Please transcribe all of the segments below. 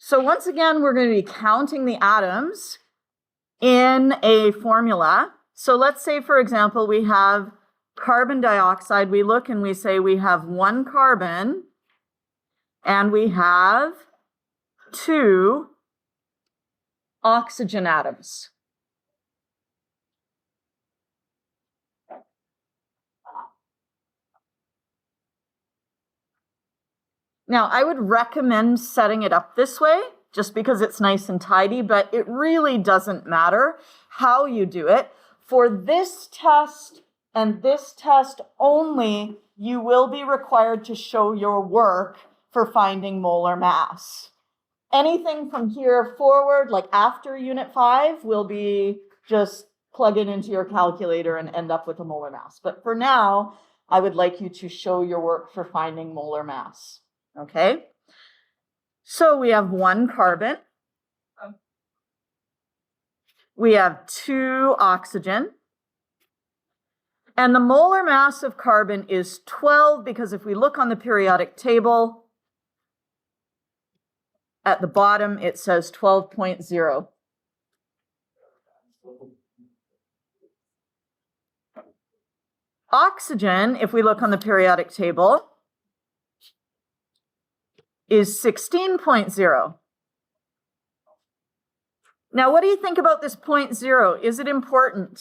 So once again, we're going to be counting the atoms in a formula. So let's say, for example, we have carbon dioxide. We look and we say we have 1 carbon and we have 2 oxygen atoms. Now, I would recommend setting it up this way just because it's nice and tidy, but it really doesn't matter how you do it. For this test and this test only, you will be required to show your work for finding molar mass. Anything from here forward, like after Unit 5, will be just plug it into your calculator and end up with a molar mass. But for now, I would like you to show your work for finding molar mass. Okay, so we have 1 carbon. We have 2 oxygen. And the molar mass of carbon is 12 because if we look on the periodic table, at the bottom it says 12.0. Oxygen, if we look on the periodic table, is 16.0. Now, what do you think about this 0.0? Is it important?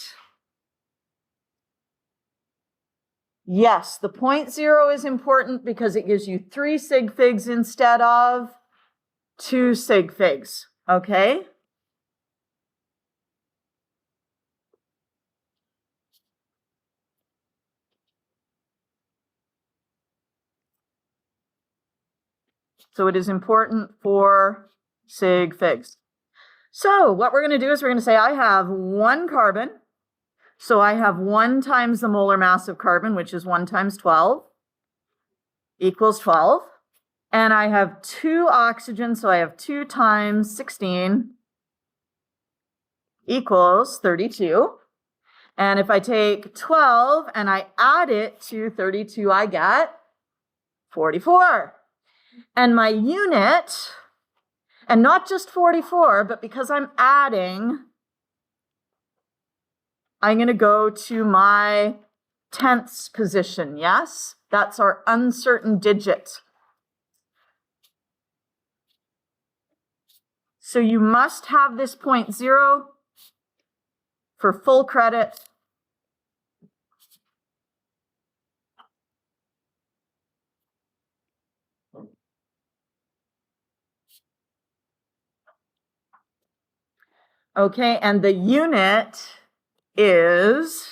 Yes, the 0.0 is important because it gives you 3 sig figs instead of 2 sig figs, okay? So it is important for sig figs. So what we're going to do is we're going to say I have 1 carbon. So I have 1 times the molar mass of carbon, which is 1 times 12, equals 12. And I have 2 oxygen, so I have 2 times 16 equals 32. And if I take 12 and I add it to 32, I get 44. And my unit, and not just 44, but because I'm adding, I'm going to go to my tenths position, yes? That's our uncertain digit. So you must have this 0.0 for full credit. Okay, and the unit is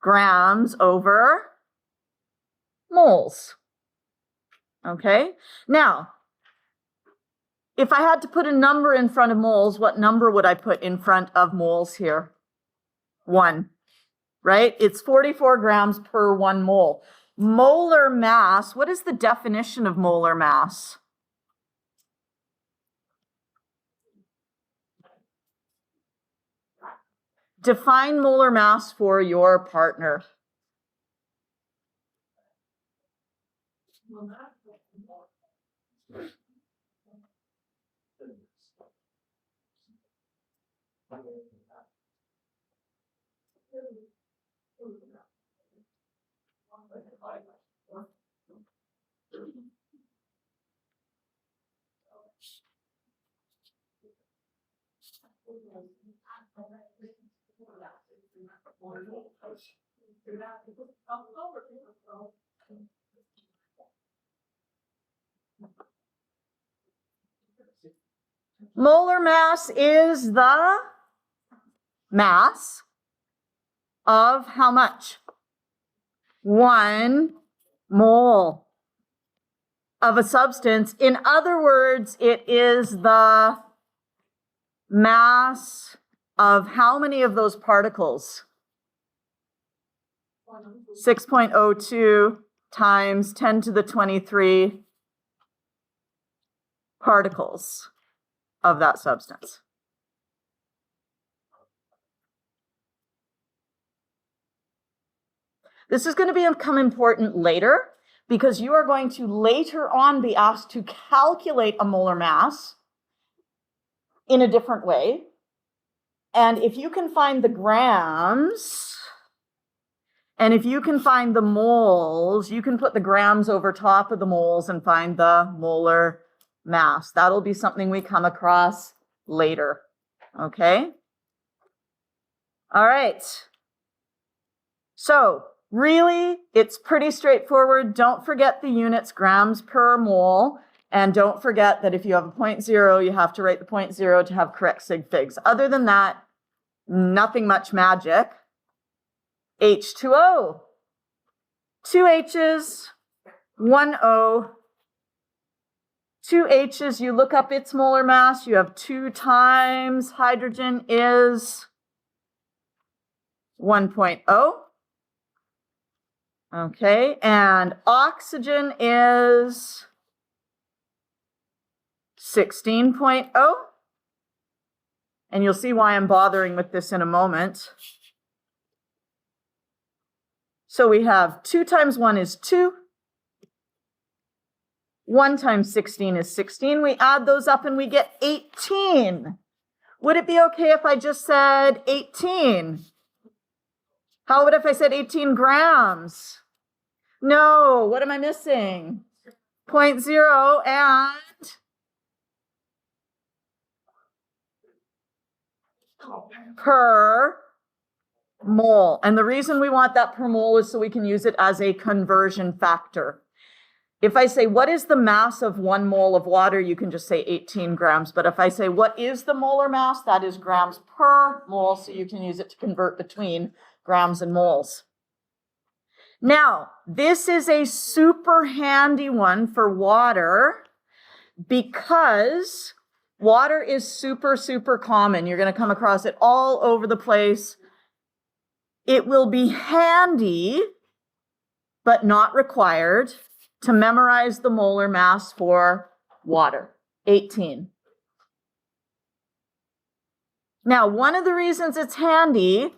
grams over moles. Okay, now, if I had to put a number in front of moles, what number would I put in front of moles here? 1, right? It's 44 grams per 1 mole. Molar mass, what is the definition of molar mass? Define molar mass for your partner. Molar mass is the mass of how much? 1 mole of a substance. In other words, it is the mass of how many of those particles? 6.02 times 10 to the 23 particles of that substance. This is going to become important later because you are going to later on be asked to calculate a molar mass in a different way. And if you can find the grams, and if you can find the moles, you can put the grams over top of the moles and find the molar mass. That'll be something we come across later. Okay? All right. So really, it's pretty straightforward. Don't forget the units, grams per mole. And don't forget that if you have a 0.0, you have to write the 0.0 to have correct sig figs. Other than that, nothing much magic. H2O. 2 H's, 1 O. 2 H's, you look up its molar mass, you have 2 times hydrogen is 1.0. Okay, and oxygen is 16.0. And you'll see why I'm bothering with this in a moment. So we have 2 times 1 is 2. 1 times 16 is 16. We add those up and we get 18. Would it be okay if I just said 18? How would if I said 18 grams? No, what am I missing? 0.0 and per mole. And the reason we want that per mole is so we can use it as a conversion factor. If I say, what is the mass of 1 mole of water? You can just say 18 grams. But if I say, what is the molar mass? That is grams per mole. So you can use it to convert between grams and moles. Now, this is a super handy one for water because water is super, super common. You're going to come across it all over the place. It will be handy, but not required, to memorize the molar mass for water, 18. Now, one of the reasons it's handy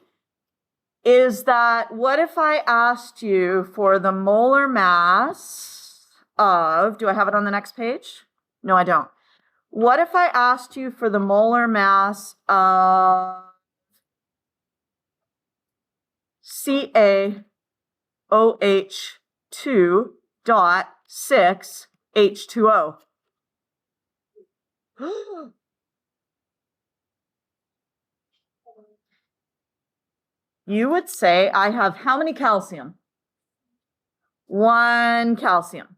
is that what if I asked you for the molar mass of, do I have it on the next page? No, I don't. What if I asked you for the molar mass of CaOH2.6 H2O? You would say, I have how many calcium? 1 calcium.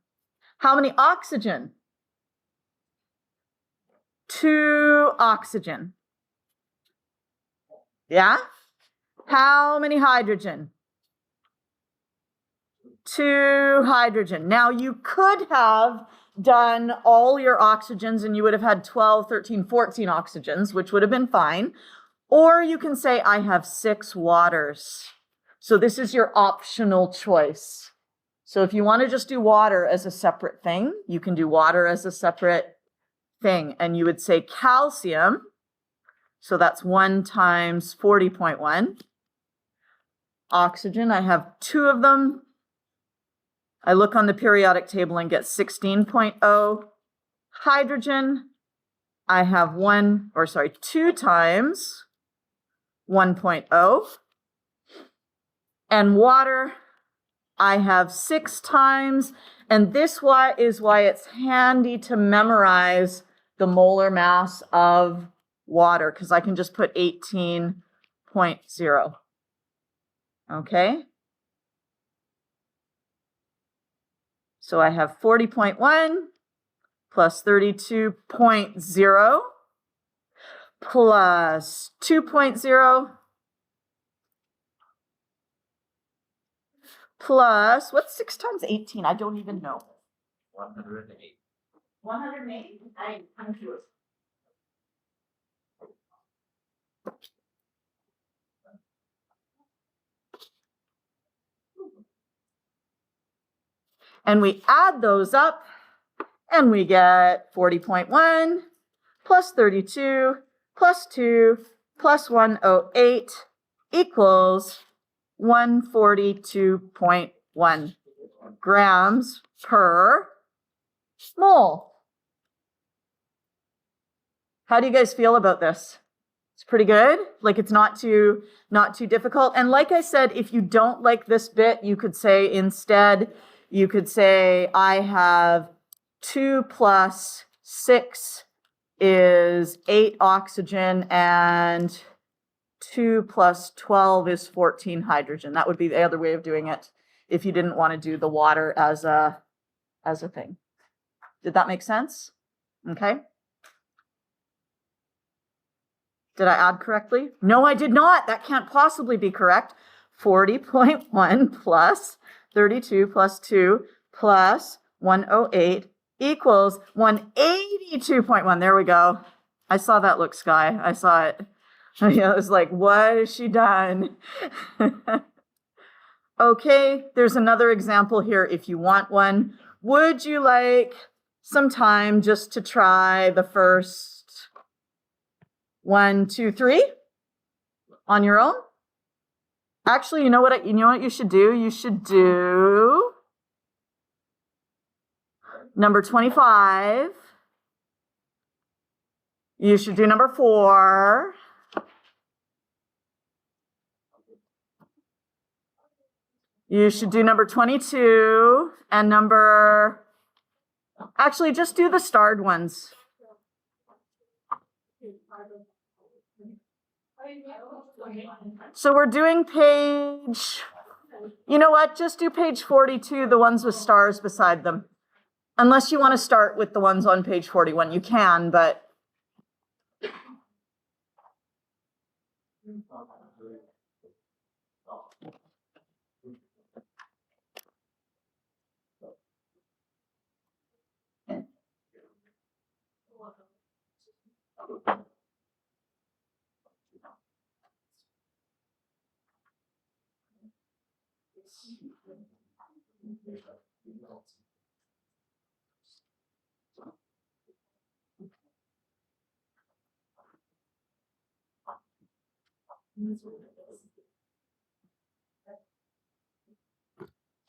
How many oxygen? 2 oxygen. Yeah? How many hydrogen? 2 hydrogen. Now, you could have done all your oxygens and you would have had 12, 13, 14 oxygens, which would have been fine. Or you can say, I have 6 waters. So this is your optional choice. So if you want to just do water as a separate thing, you can do water as a separate thing. And you would say calcium. So that's 1 times 40.1. Oxygen, I have 2 of them. I look on the periodic table and get 16.0. Hydrogen, I have 2 times 1.0. And water, I have 6 times. And this is why it's handy to memorize the molar mass of water, because I can just put 18.0. Okay? So I have 40.1 plus 32.0 plus 2.0 plus, what's 6 times 18? I don't even know. 108. 108? I'm confused. And we add those up, And we get 40.1 plus 32 plus 2 plus 108 equals 142.1 grams per mole. How do you guys feel about this? It's pretty good. Like, it's not too difficult. And like I said, if you don't like this bit, you could say instead, you could say I have 2 plus 6 is 8 oxygen and 2 plus 12 is 14 hydrogen. That would be the other way of doing it if you didn't want to do the water as a thing. Did that make sense? Okay. Did I add correctly? No, I did not. That can't possibly be correct. 40.1 plus 32 plus 2 plus 108 equals 182.1. There we go. I saw that look, Sky. I saw it. I was like, what has she done? Okay, there's another example here if you want one. Would you like some time just to try the first 1, 2, 3 on your own? Actually, you know what you should do? You should do number 25. You should do number 4. You should do number 22 and actually just do the starred ones. So we're doing page, you know what, just do page 42, the ones with stars beside them. Unless you want to start with the ones on page 41, you can, but.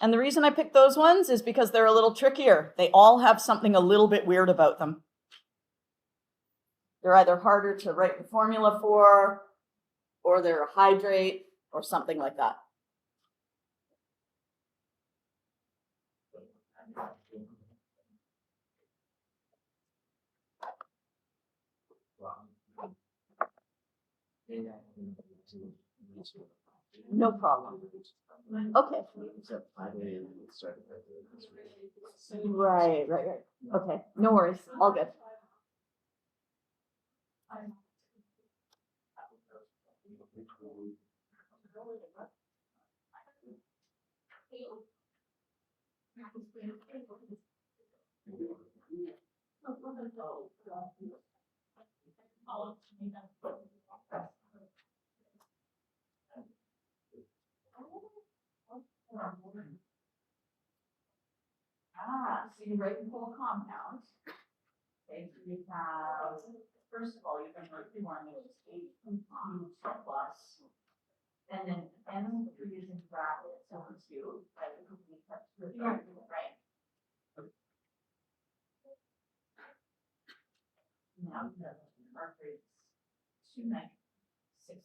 And the reason I picked those ones is because they're a little trickier. They all have something a little bit weird about them. They're either harder to write the formula for, or they're a hydrate, or something like that. No problem. Okay. Right. Okay, no worries, all good. So you write the whole compound. Okay, so you have, first of all, you can write the one which is 8 plus. And then N3 is in brackets, so it's 2, right? Right. Now, our grade is 296.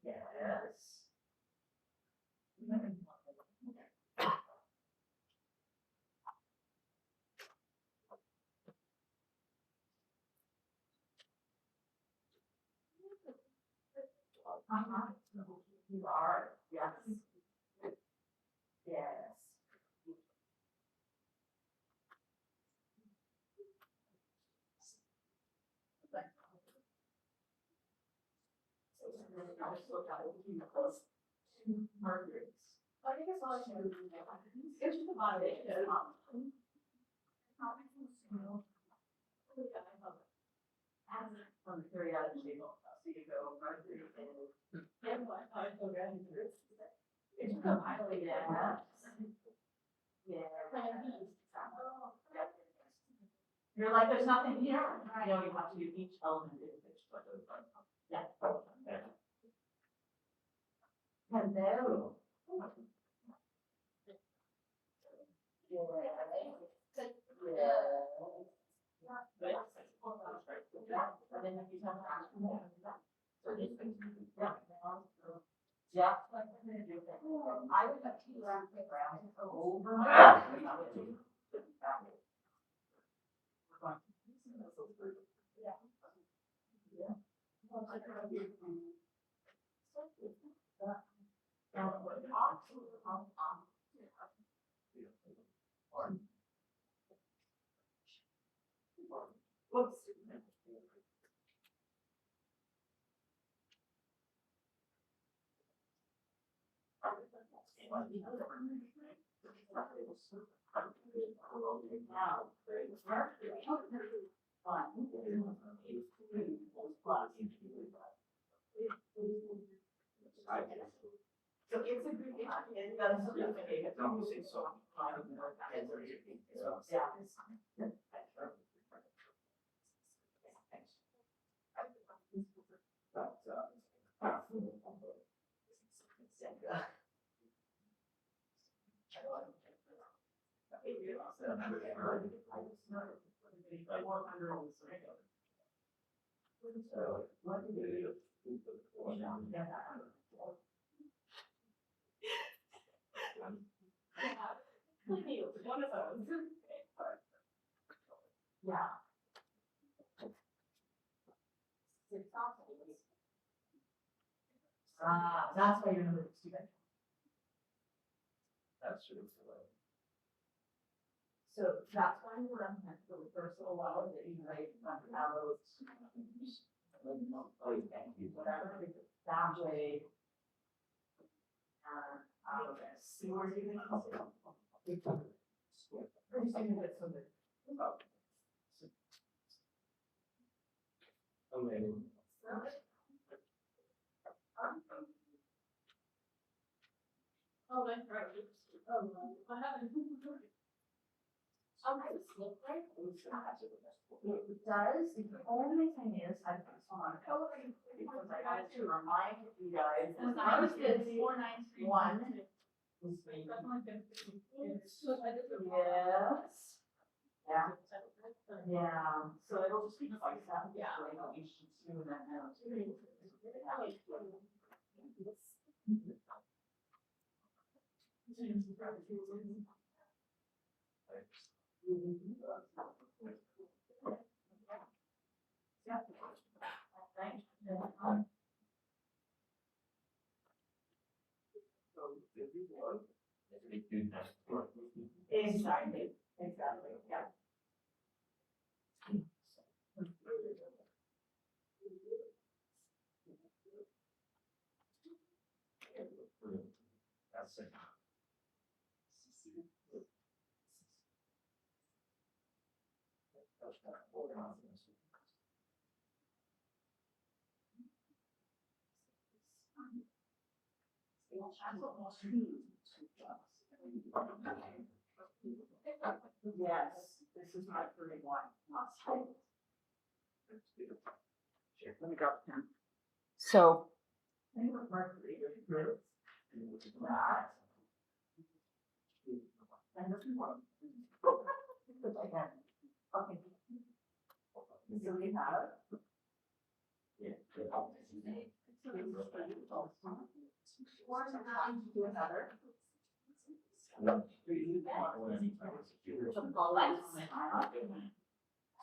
Yes. You are, yes. Yes. I just looked at it, you close to mercuries. I think it's all I should do. It's just about it. From the periodic table, so you go mercury and it's highly, yeah. You're like, there's nothing here. You know, you have to do each element individually. Yeah. Hello. Yeah. I would have to wrap the ground over my. Whoops. So it's a good, it does it's almost so. Yeah. Yeah. That's why you're number two. That's true. So that's why we recommend for the first little while that you write out whatever, because that way, see where you think it's. Pretty soon you get something. Oh, that's right. Oh, I haven't. Okay, look like it does. The only thing is, I put some on color because I wanted to remind you guys. I was good. 491. Yes. Yeah. Yeah. So it'll just be like that. Yeah. Exactly. Exactly. Yeah. That's it. Yes, this is my pretty one. Sure, let me grab a pen. So. That. And this is one. Again. Okay. So we have. Do another.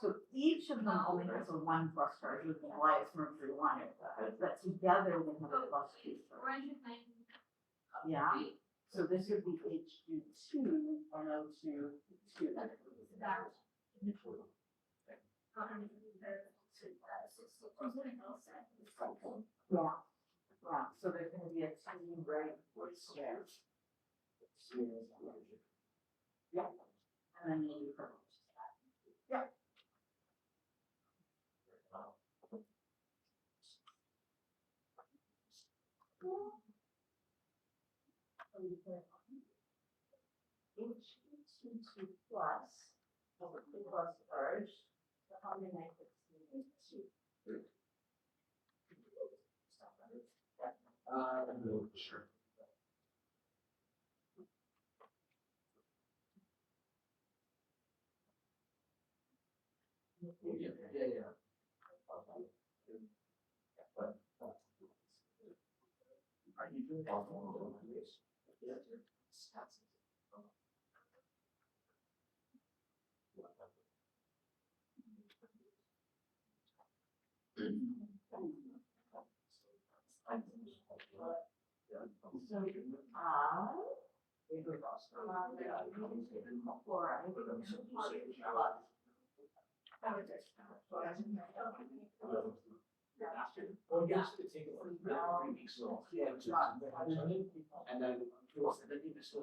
So each of them only has a 1 plus charge with the highest mercury 1, but together they have a plus 2 charge. Yeah. So this would be Hg2 and O2 2. Yeah. Yeah. So there's going to be a 2 right there. Yeah. And then you purple. Yeah. H2 plus Sure. Yeah. Are you doing well, you have to take it 3 weeks off. Yeah, and then you just go.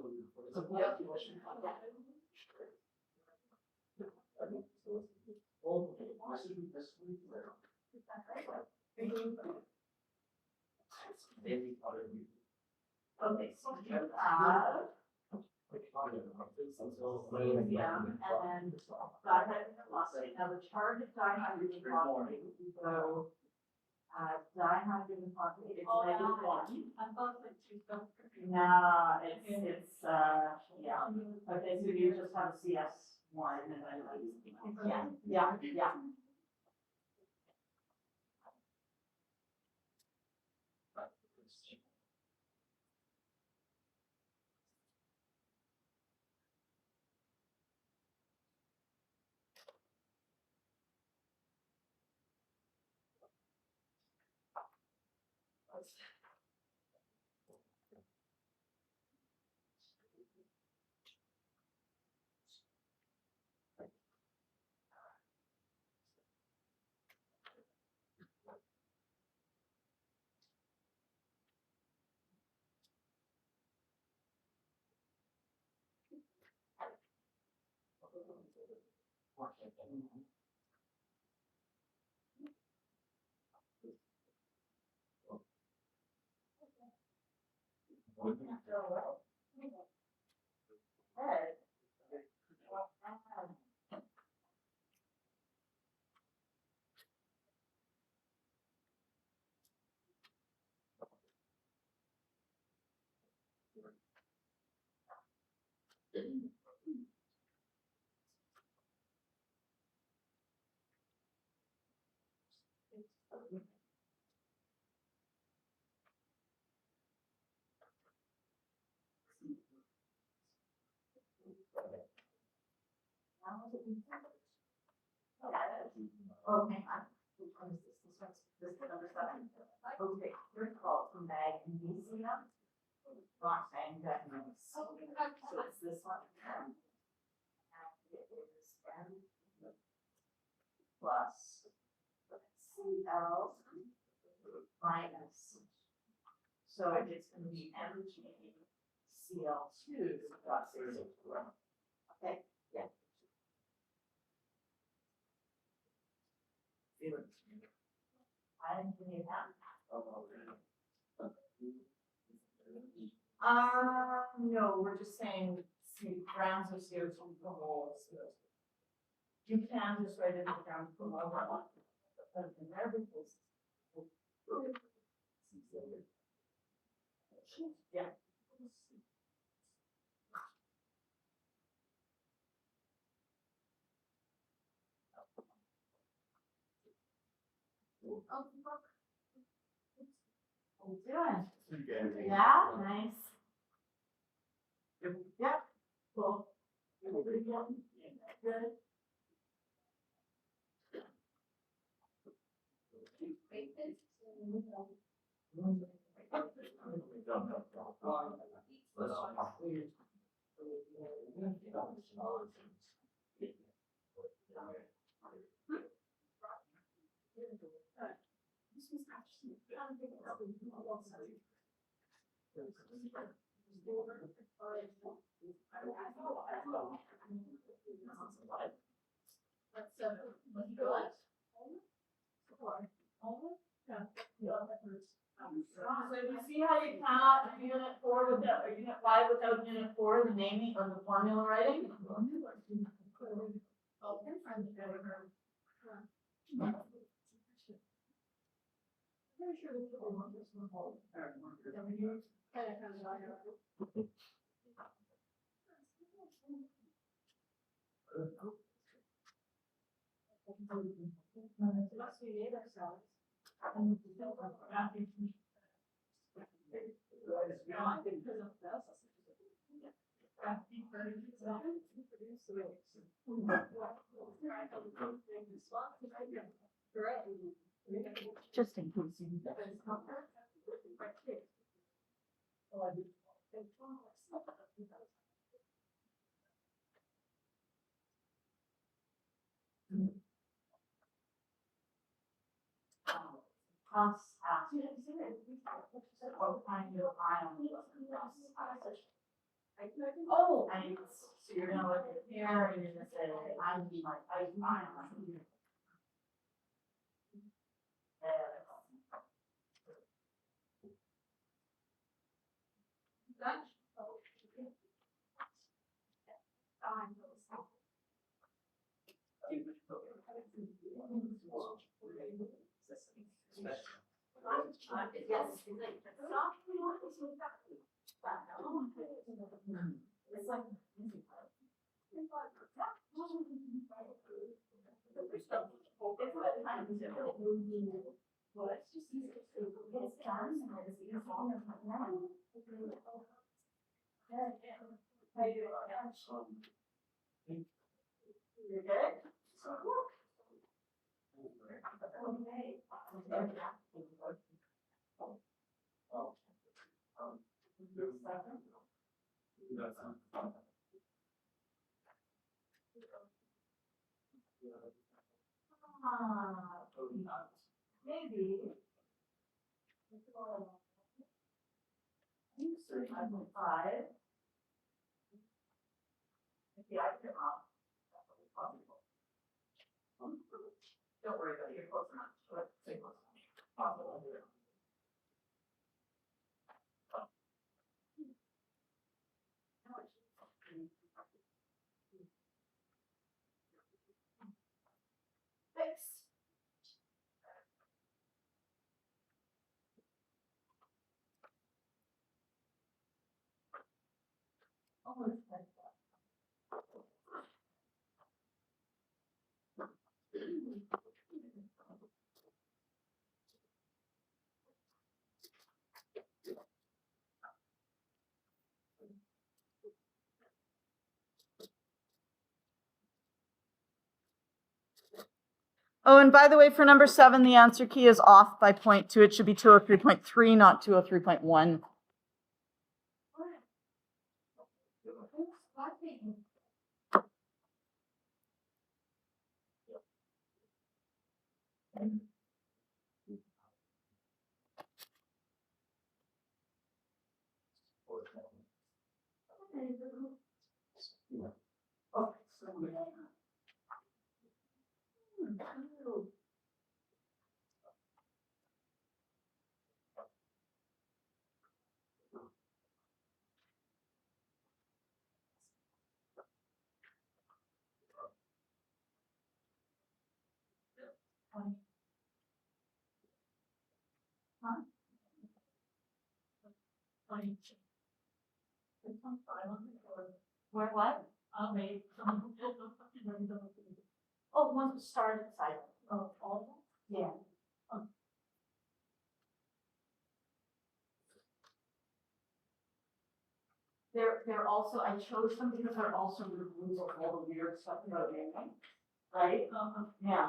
Okay, so you have yeah, and then dihydrogen phosphate. Now the charge of dihydrogen phosphate, so dihydrogen phosphate is -1. I'm both like two stuff. No, it's yeah. Okay, so you just have CS1 and then yeah. Okay. This is number 7. Okay, first of all, magnesium. Saying that. So it's this one. And it is M plus Cl minus. So it's going to be MgCl2 plus. Okay, yeah. I didn't give you that. No, we're just saying grams of CO2 per mole. You can just write it in grams per mole. But in everything. Yeah. Oh, look. How you doing? Yeah, nice. Yeah, cool. Everybody good? So you see how you cannot do unit 4 without, or unit 5 without unit 4, the naming or the formula writing? Just in case. Cross oh, and so you're gonna look at here and you're gonna say, I'm like, I'm fine. Yes, it's like. You're good? Maybe. 35.5. Yeah, I can don't worry about it, you're close enough. Let's say close enough. Possible. Thanks. Oh, it's like that. Oh, and by the way, for number 7, the answer key is off by 0.2. It should be 203.3, not 203.1. Where what? Oh, one started side. Oh, all of them? Yeah. They're also, I chose them because they're also reviews of all the weird stuff about naming, right? Yeah.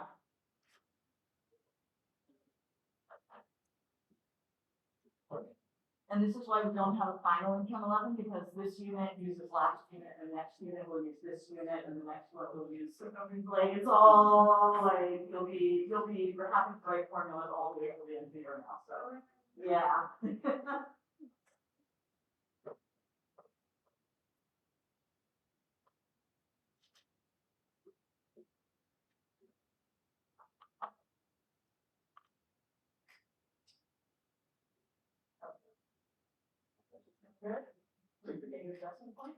And this is why we don't have a final in Chem 11, because this unit uses last unit, and the next unit will use this unit, and the next one will use, like, it's all, like, we're having the right formulas all the way to the end of the year now, so, yeah. Good. Your adjustment point.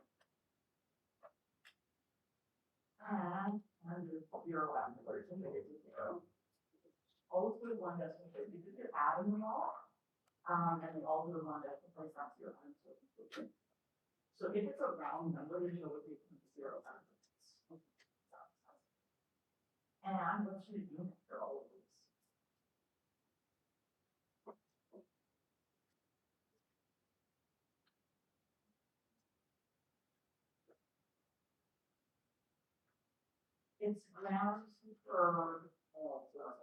zero afterwards, and it is zero. Also, one decimal place because you're adding them all, and then also one decimal place that's your answer. So if it's a round number, you know what you can zero afterwards. And I'm going to do it for all of these. It's ground for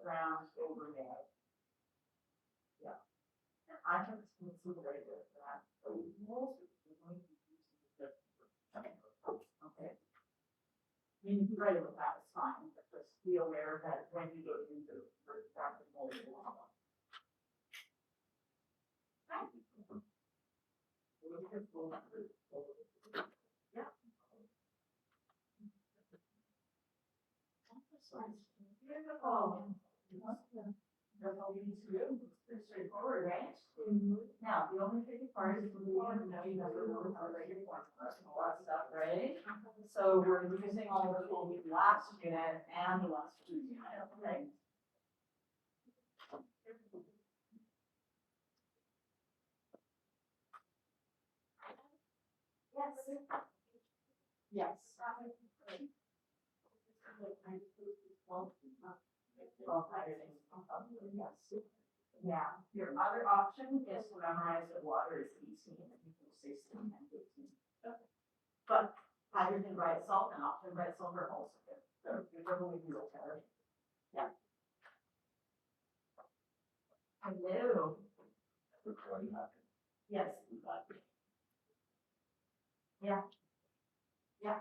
ground over there. Yeah. I can see right there for that. Most of the going to use this. Okay. I mean, if you write it with that, it's fine, but just be aware that when you go into the first draft of mold. Yeah. Beautiful. That's all we need to do. It's pretty straightforward, right? Now, the only tricky part is we want to know you have to know how to write your formulas and all that stuff, right? So we're using all of the last unit and the last two unit, okay? Yes. Yes. Yeah, your other option is to memorize that water is 18 and equals 16 and 15. But hydrogen by itself and oxygen by itself are also good. So whichever way you look at it. Yeah. Hello. Yes. Yeah. Yeah. Yeah.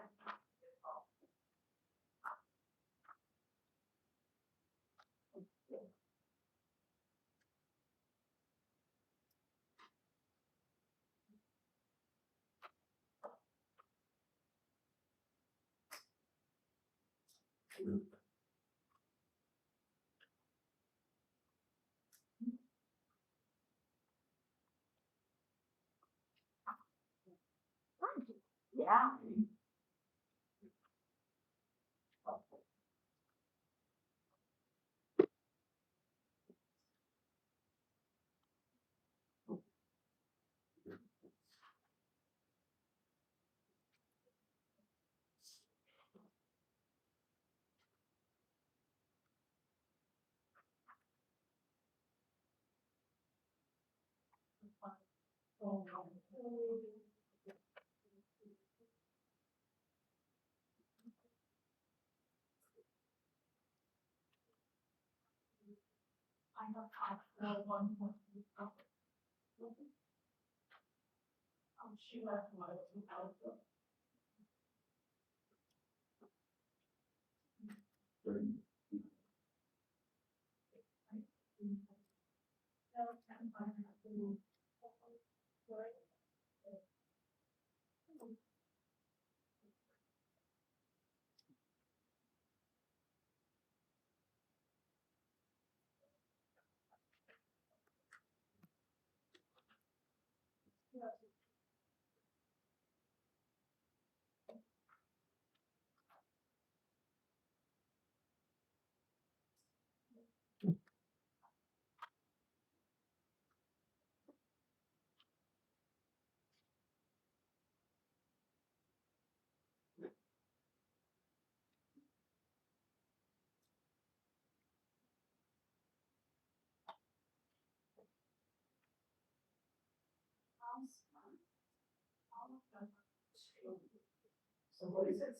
So what is it?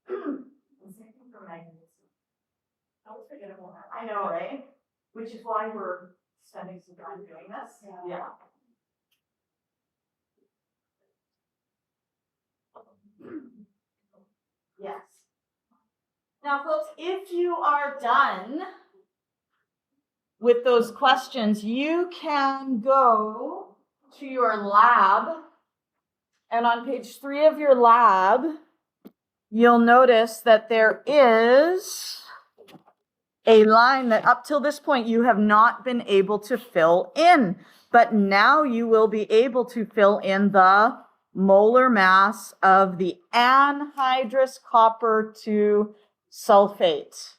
The same thing for magnesium. I was forgetting about that. I know, right? Which is why we're spending some time doing this. Yeah. Yes. Now, folks, if you are done with those questions, you can go to your lab. And on page 3 of your lab, you'll notice that there is a line that up till this point you have not been able to fill in. But now you will be able to fill in the molar mass of the anhydrous copper 2 sulfate.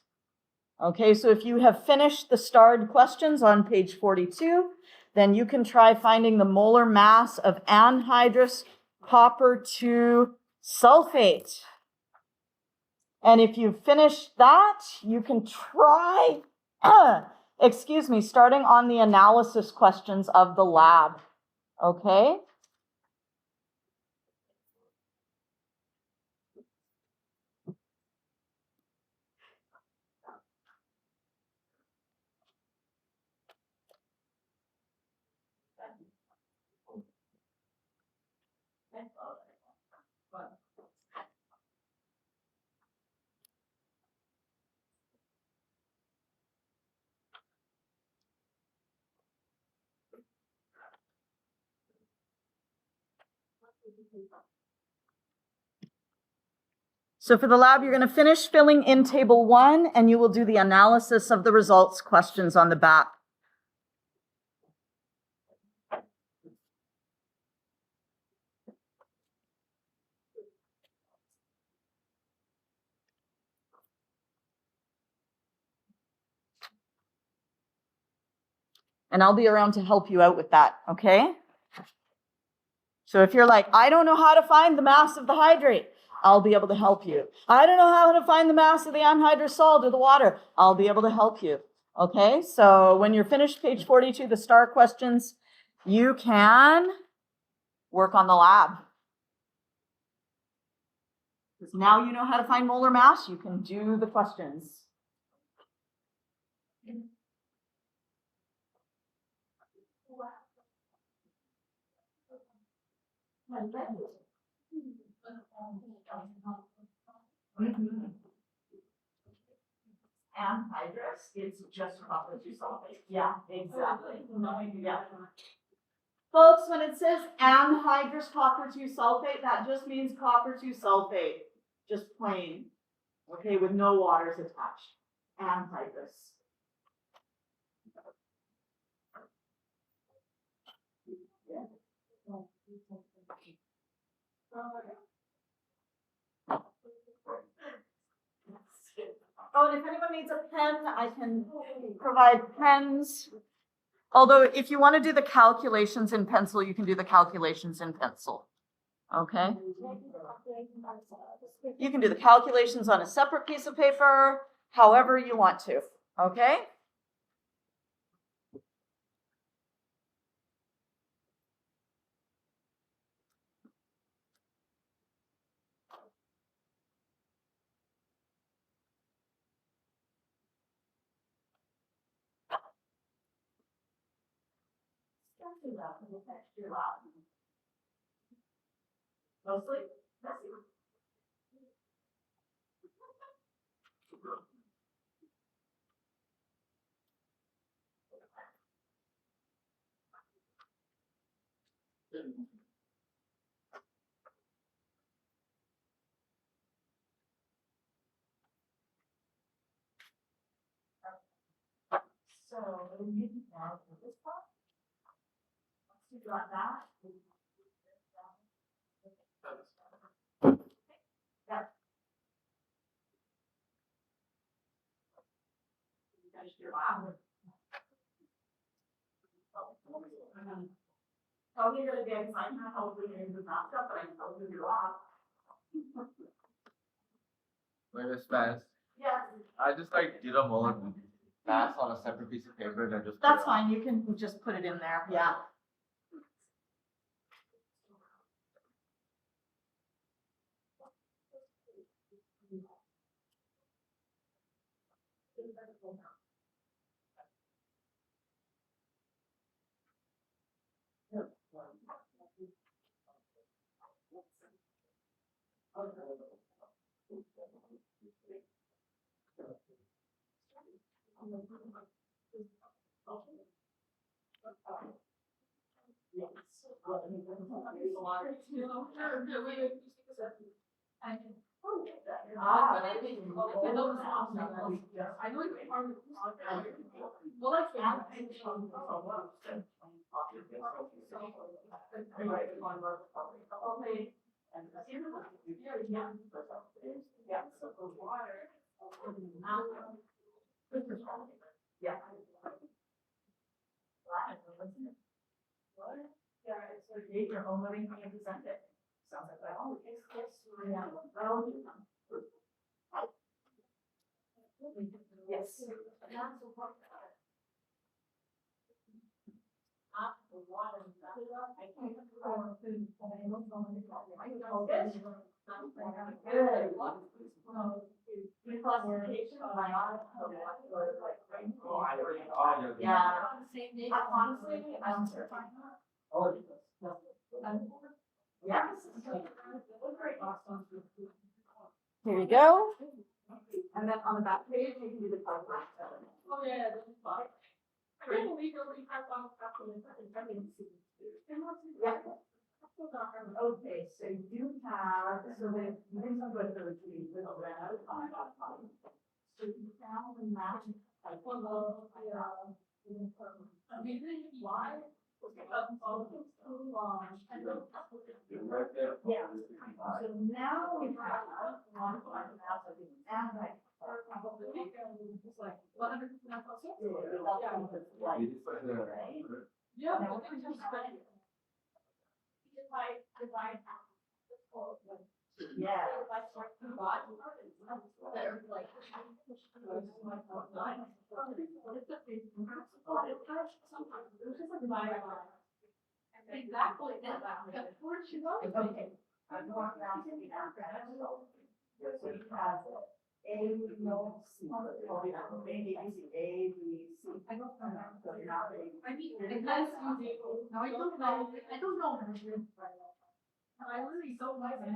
Okay, so if you have finished the starred questions on page 42, then you can try finding the molar mass of anhydrous copper 2 sulfate. And if you've finished that, you can try, starting on the analysis questions of the lab. Okay? So for the lab, you're going to finish filling in table 1, and you will do the analysis of the results questions on the back. And I'll be around to help you out with that, okay? So if you're like, I don't know how to find the mass of the hydrate, I'll be able to help you. I don't know how to find the mass of the anhydrous salt or the water, I'll be able to help you. Okay, so when you're finished page 42, the star questions, you can work on the lab. Because now you know how to find molar mass, you can do the questions. Anhydrous, it's just copper 2 sulfate. Yeah, exactly. Yeah. Folks, when it says anhydrous copper 2 sulfate, that just means copper 2 sulfate. Just plain. Okay, with no waters attached. Anhydrous. Oh, and if anyone needs a pen, I can provide pens. Although if you want to do the calculations in pencil, you can do the calculations in pencil. Okay? You can do the calculations on a separate piece of paper, however you want to. Okay? Mostly? So, you can now for this part. Once you got that, yeah. You finished your lab. Probably gonna get excited how we do the math stuff, but I can tell you your lab. Wait, it's fast. Yeah, I just like did a molar mass on a separate piece of paper and then just. that's fine. You can just put it in there. Yeah. Yeah. Yeah, it's like your own living being presented. Sounds like that. Oh, it's, yeah. Oh. Yes. Yeah. Honestly, I don't care. Yes. Here you go. And then on the back page, you can do the calculation. Oh, yeah, that's fine. Yeah. Okay, so you have, so the, these are what the retreat is around. So you found the map, like, well, I mean, why? Yeah. So now we have one part of the and like. Yeah. Yeah. Exactly. Okay. I'm going back to the after. So you have A, no, C. Maybe A, B, C. I don't know. So you're not ready. I mean, unless you do. No, I don't know. I don't know. I really don't like it.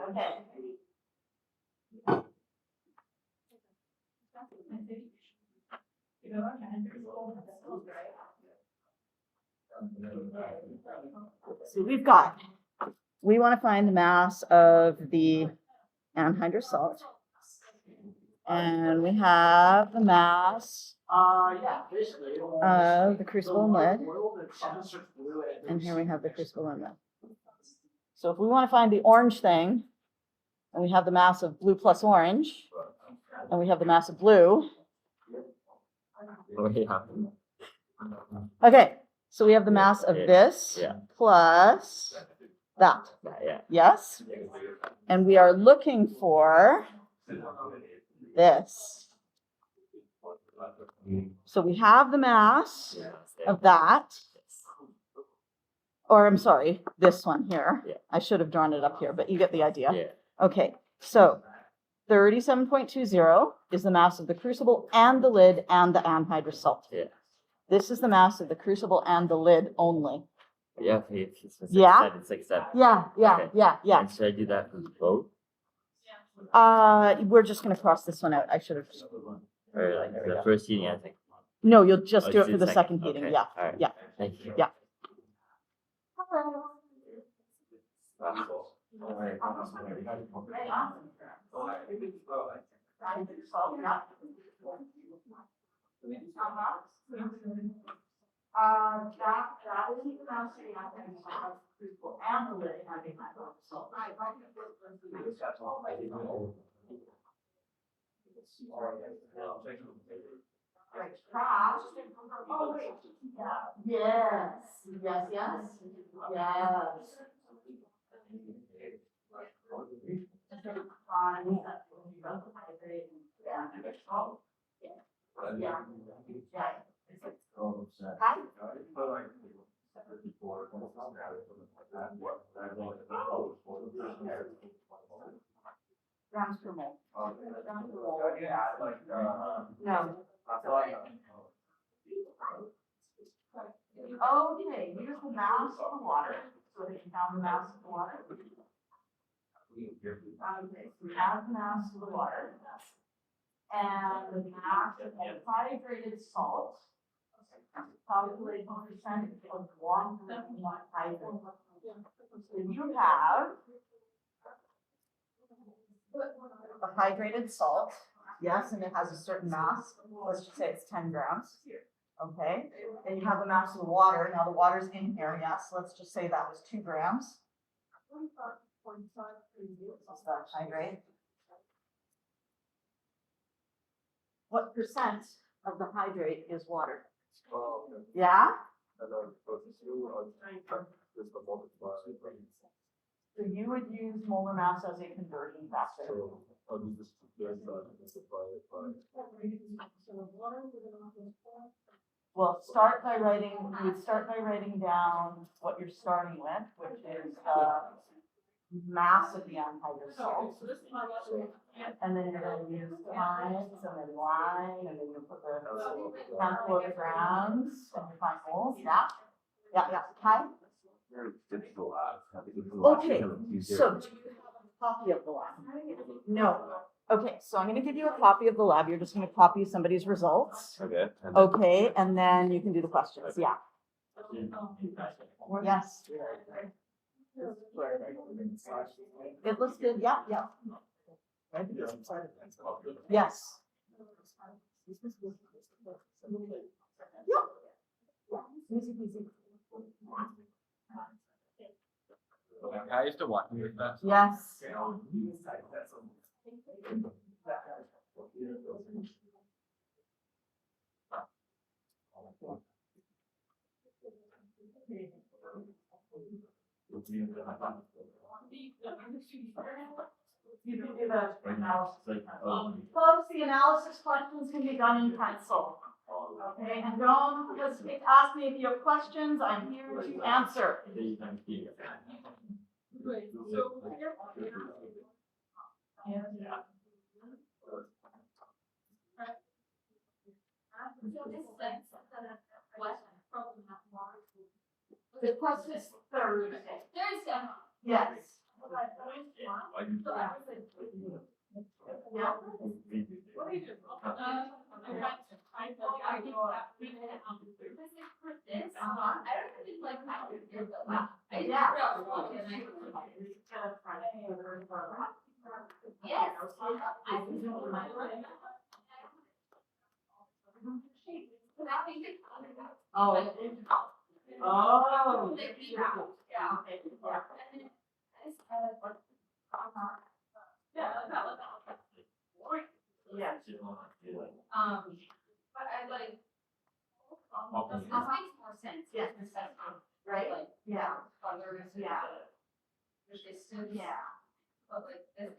Okay. So we want to find the mass of the anhydrous salt. And we have the mass Yeah, basically. of the crucible and lid. And here we have the crucible and lid. So if we want to find the orange thing, and we have the mass of blue plus orange, and we have the mass of blue. Okay, so we have the mass of this plus that. Yeah. Yes? And we are looking for this. So we have the mass of that. Or I'm sorry, this one here. Yeah. I should have drawn it up here, but you get the idea. Yeah. Okay, so 37.20 is the mass of the crucible and the lid and the anhydrous salt. Yeah. This is the mass of the crucible and the lid only. Yeah. It's Yeah? It's like that. Yeah. And should I do that for both? We're just gonna cross this one out. I should have. Or like the first heating, I think. No, you'll just Oh, do it just for the second heating. Okay. Yeah. All right. Yeah. Thank you. Yeah. That is the mouse of the crucible and the lid having that salt. Right, crash. Oh, wait. Yeah. Yes. Fine. Grams per mole. No. Okay, here's the mass of the water. So they found the mass of the water. Okay, so we have the mass of the water. And the mass of the hydrated salt. Calculate the percentage of 1 hydrated. So you have the hydrated salt. Yes, and it has a certain mass. Let's just say it's 10 grams. Okay, then you have the mass of the water. Now the water's in here, yes, let's just say that was 2 grams. What's that hydrate? What percent of the hydrate is water? Yeah? And then goes through on this the multiplier. So you would use molar mass as a conversion factor. So I'll do this multiply it by. Well, you'd start by writing down what you're starting with, which is the mass of the anhydrous salt. And then you're gonna use times and then line, and then you put the handful of grams and you find moles, yeah? Yeah, okay? Okay, so do you have a copy of the lab? No. Okay, so I'm gonna give you a copy of the lab. You're just gonna copy somebody's results. Okay. Okay, and then you can do the questions, yeah. Yes. It looks good, yeah, yeah. Yes. I used to watch with that. Yes. You can do the analysis. Folks, the analysis questions can be done in pencil. Okay, and don't hesitate to ask me if you have questions. I'm here to answer. The question is Thursday. Yes. Yeah. Oh. Oh. Yeah. But I like. Okay. This makes more sense. Yes. Right? Like, Yeah. others. Yeah. Resistance. Yeah. But like this.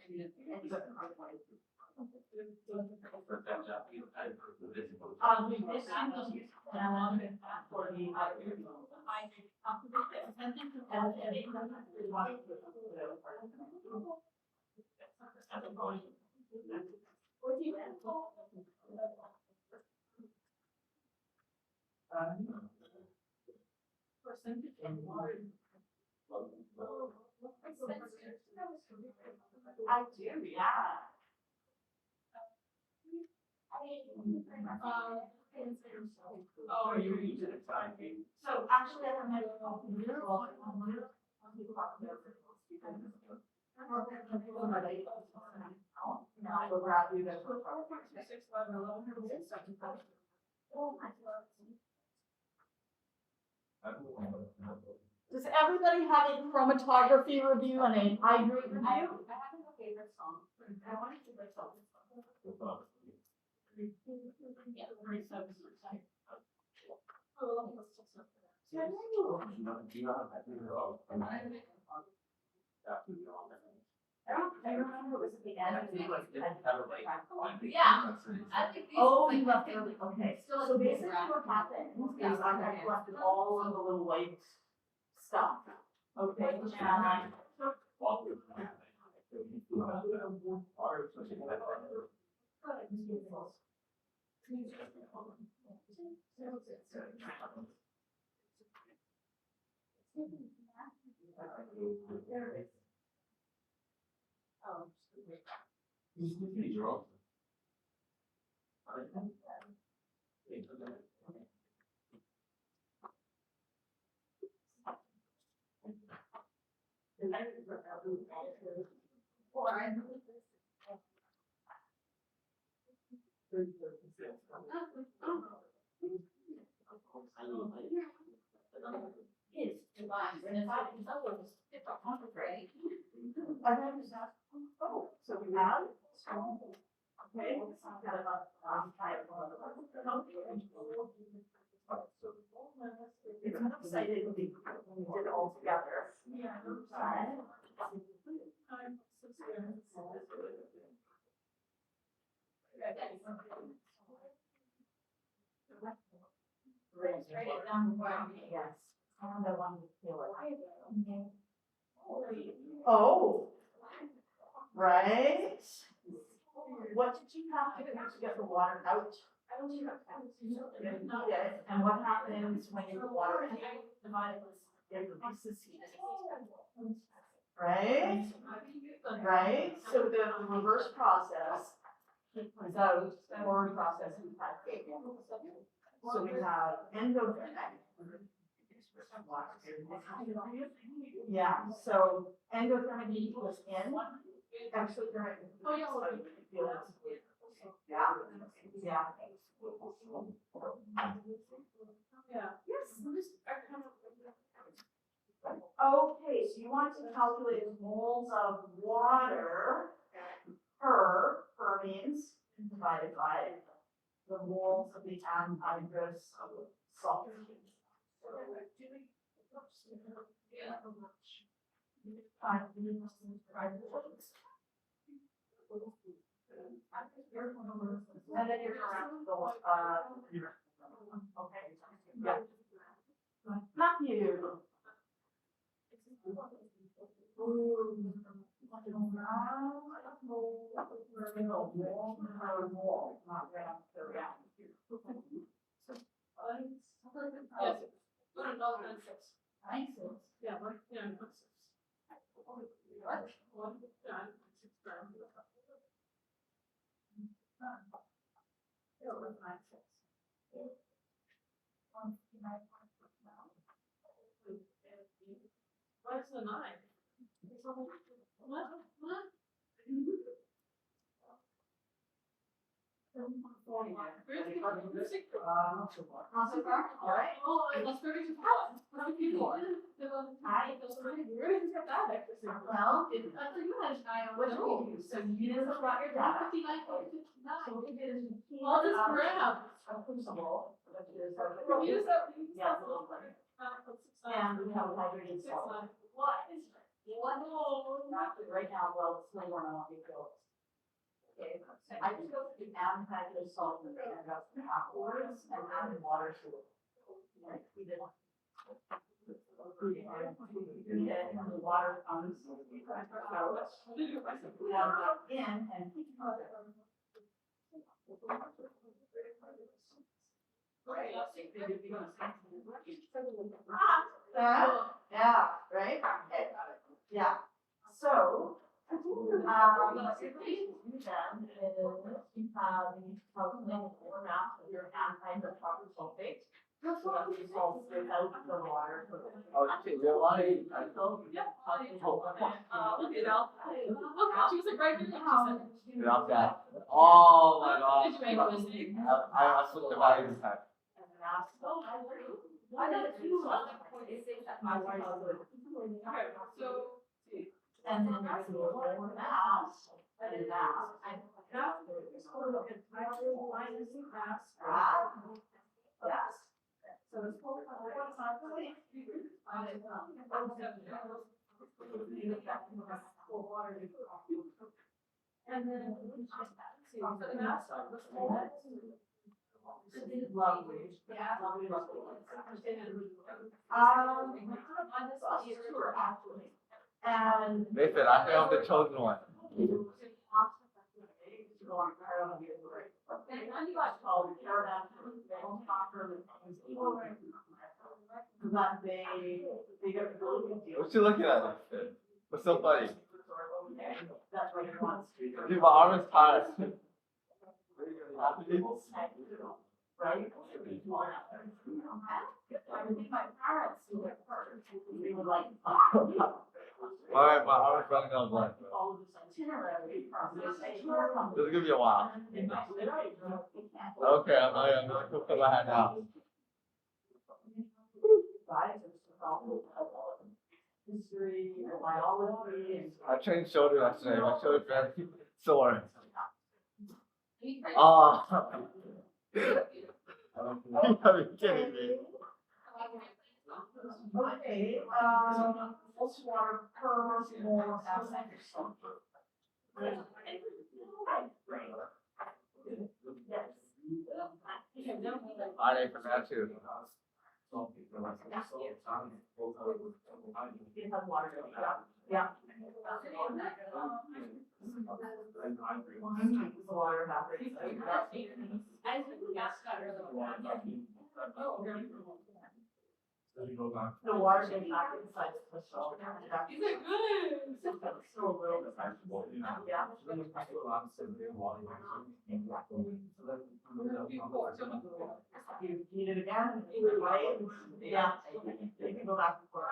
I do, yeah. Oh, you use it timing? So actually, I have my now I will grab you guys. Does everybody have a chromatography review and a hydrate review? I have a favorite song. I want to do myself. I remember it was at the end. Yeah. I think these. Oh, like, you left early, okay. So basically what happened is I had collected all of the little white stuff. Okay, and I Is combined, and if I can tell it was different concentrate. I have this, oh, so we have. Okay. It's kind of exciting when we did it all together. Yeah. Write it down before I meet. Yes. And I wanted to feel it. Oh, right. What did you have to do to get the water out? Okay, and what happens when you water it? It releases heat. Right? Right? So the reverse process is out, the forward process is back. So we have endothermic. Yeah, so endothermic heat goes in, exothermic. Yeah, yeah. Yes. Okay, so you want to calculate moles of water per means divided by the moles of the anhydrous salt. And then you're around those, okay, yeah. Matthew. Yes. What are all concepts? Nice. Yeah, like, yeah, concepts. What? One, done, 6 grams. Where's the 9? What? Where's the Not so far, all right. Oh, I lost 32 pounds. 34. I- Where did you get that exercise? Well, I thought you had an what do we do? So you didn't look at your data. 59.59. So we did is we came All this out grab. of crucible, which is We use that. Yeah, a little bit. And we have hydrated salt. What is it? Actually, right now, well, it's still one I want to go. Okay, I just go to the anhydrous salt and then up afterwards and add water to it. Right, we did. And the water comes. Water in and. Right. Yeah, right? Yeah. So, what you do then is you have the calculate the amount of your anhydrous copper sulfate. So that the salt without the water. Okay, you're lying. I Look at Al. Look, she was like right here. Drop that. Oh my god. Did you make a mistake? I took the value this time. And that's. I know it's you. My wife. Okay, so. And then there's a little mass, and mass. Yes. So it's four times a week. And then. So the mass on the floor. Lovely. Yeah. Tour actually. And. Listen, I think I'm the chosen one. But they got really good deals. What you looking at? What's so funny? That's what he wants to do. Dude, my arm is tired. Right? My parents who were first, they were like. Alright, my arm is running out of blood. All of this itinerary from this. This is gonna be a while. Okay, I'm gonna cook my hand now. History, biology. I trained shoulder yesterday. My shoulder's very sore. Oh. You gotta be kidding me. Okay, most water per more essence. I ate for that too. Yeah. Water evaporates. The water getting back inside the shell. Is it good? Still a little bit. Yeah. You need it again, right? Yeah. You can go back and forth.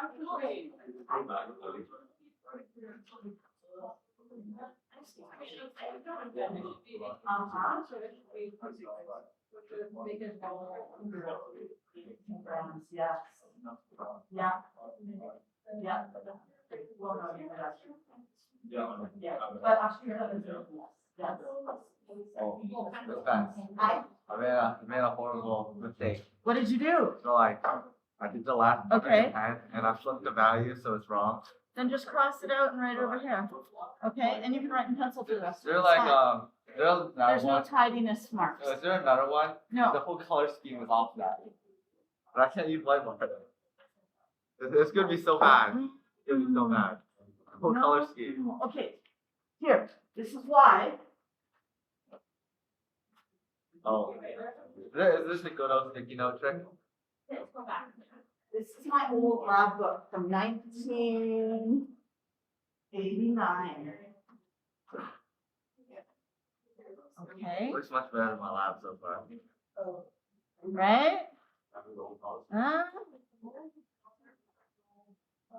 Yes. Yeah. Yeah. Well, no, you that's true. Yeah, but actually, yes. Oh, it's bad. I made a horrible mistake. What did you do? So like, I did the last part Okay. and I flipped the value, so it's wrong. Then just cross it out and write over here. Okay, and you can write in pencil for the rest of it. There's It's like fine. there's another There's no one. tidiness marks. Is there another one? The No. whole color scheme is off that. But I can't use whiteboard. It's gonna be so bad. It's gonna be so bad. The whole color scheme. Okay, here, this is why. Oh. Is this a good old sticky note trick? This is my old lab book from 1989. Okay, Looks much better than my lab so far. right?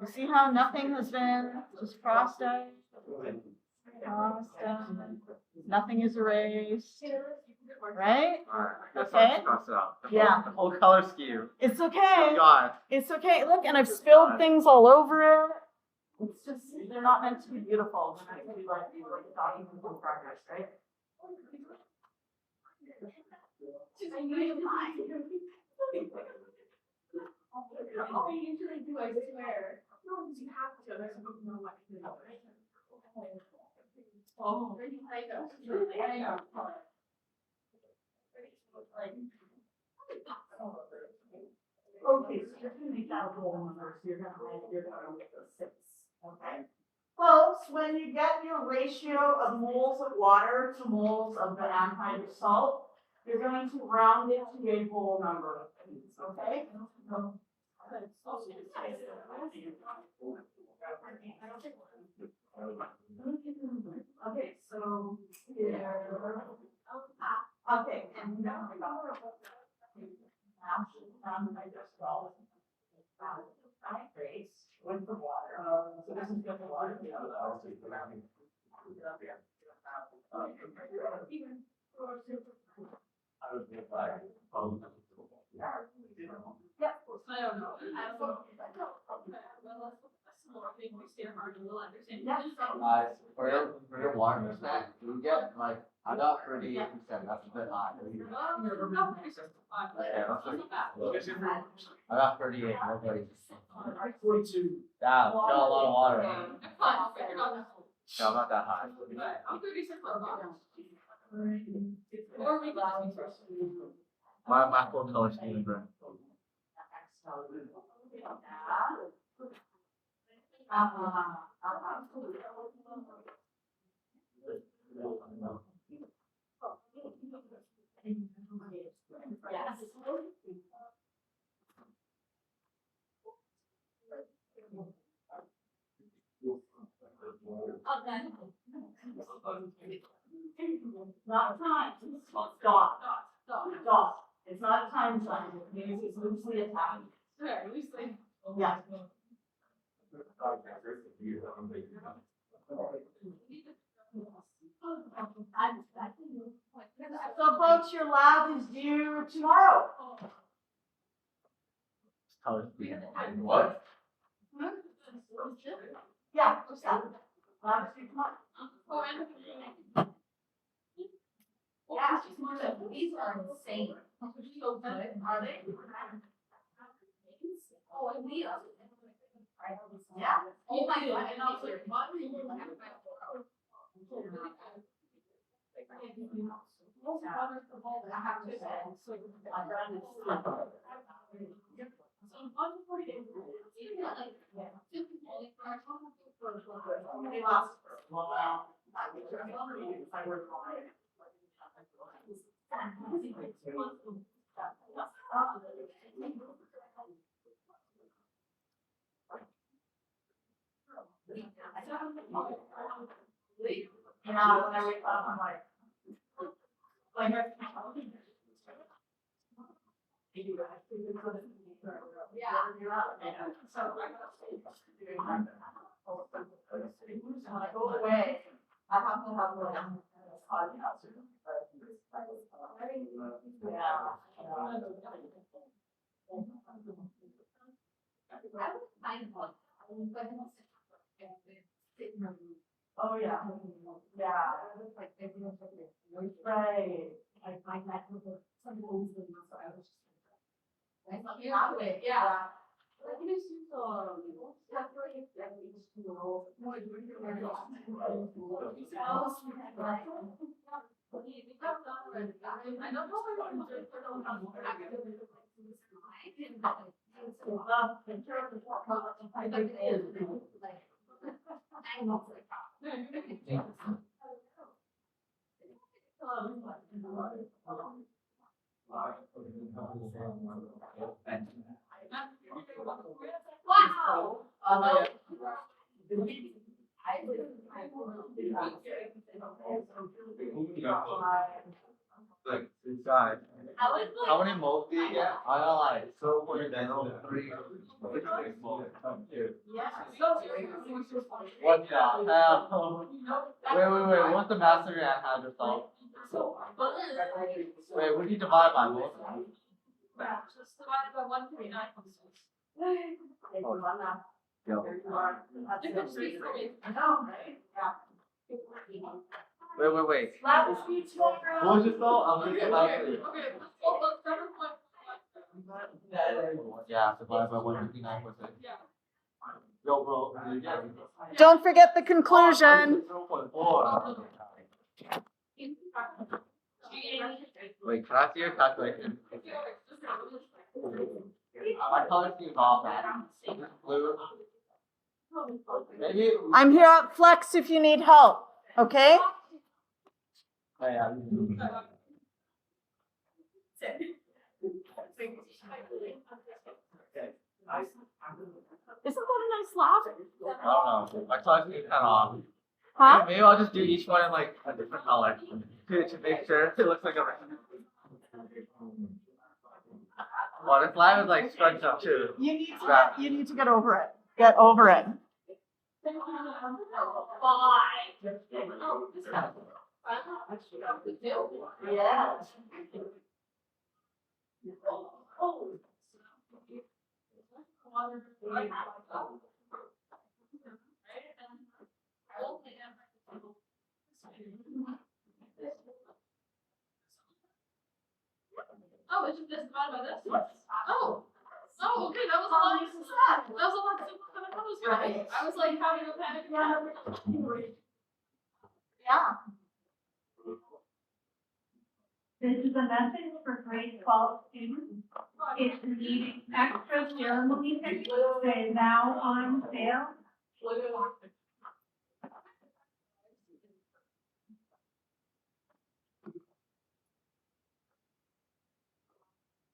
You see how nothing has been just crossed out? Crossed out. Nothing is erased. Right? Guess Okay. I'll cross it out. Yeah. The whole color scheme. It's Oh okay. God. It's okay. Look, and I've spilled things all over it. It's just, they're not meant to be beautiful. They're meant to be like a document in progress, right? Oh, you usually do, I swear. No, you have to, there's no way to do it. Oh. I know. Okay, so you're gonna make that a whole number, so you're gonna make those 6, okay? Folks, when you get your ratio of moles of water to moles of the anhydrous salt, you're going to round it to a whole number, okay? Okay, so here. Okay, and now I just call it with the water. So this is just the water. I don't know. Well, I think we stay hard and we'll understand. For your water percent, you get like I got 38%. That's a bit high. Yeah, that's like, I got 38. Nobody. 42. Yeah, got a lot of water. Yeah, I'm not that high. I'm 36 or we can just be first. My full color scheme is red. Yes. Not time, dot. It's not a time sign, it means it's loosely attached. Sure, loosely. Yeah. So folks, your lab is due tomorrow. color scheme. What? Yeah, just that. Yeah, these are insane. So good, are they? Oh, and we are. Yeah. Oh my God. And I was like, what? I have to say, so I've done this. They lost for a while. Yeah, when I wake up, I'm like, yeah. So when I go away, I have to have like a podcast. Yeah. Oh, yeah. Yeah. Right. I find that some homes in my so I was just. Yeah. Wow. Like, inside. How many molds do you get? I don't like, so many dental, 3. What the hell? Wait, what's the master and have yourself? Wait, we need to divide by most. Just divided by 139. Wait. Last speech tomorrow. What was your thought? I'm gonna get back to you. Okay, let's start with one. Yeah, divide by 159 was it? Yeah. Yo, bro. Don't forget the conclusion. 0.4. Wait, can I see your calculation? My color scheme's off, man. Blue. Maybe. I'm here at Flex if you need help. Okay? Oh, yeah. Isn't that a nice laugh? I don't know. My color scheme's kind of off. Huh? Maybe I'll just do each one in like a different color to make sure it looks like a. Well, this line is like scrunched up too. You need to get over it. Get over it. Yeah. Oh, it's just divided by this? Oh, okay, that was a lot. That was a lot simpler than I was gonna be. I was like having a panic attack. Yeah. This is a message for grade 12 students. If you need extra ceremony pictures, they're now on sale.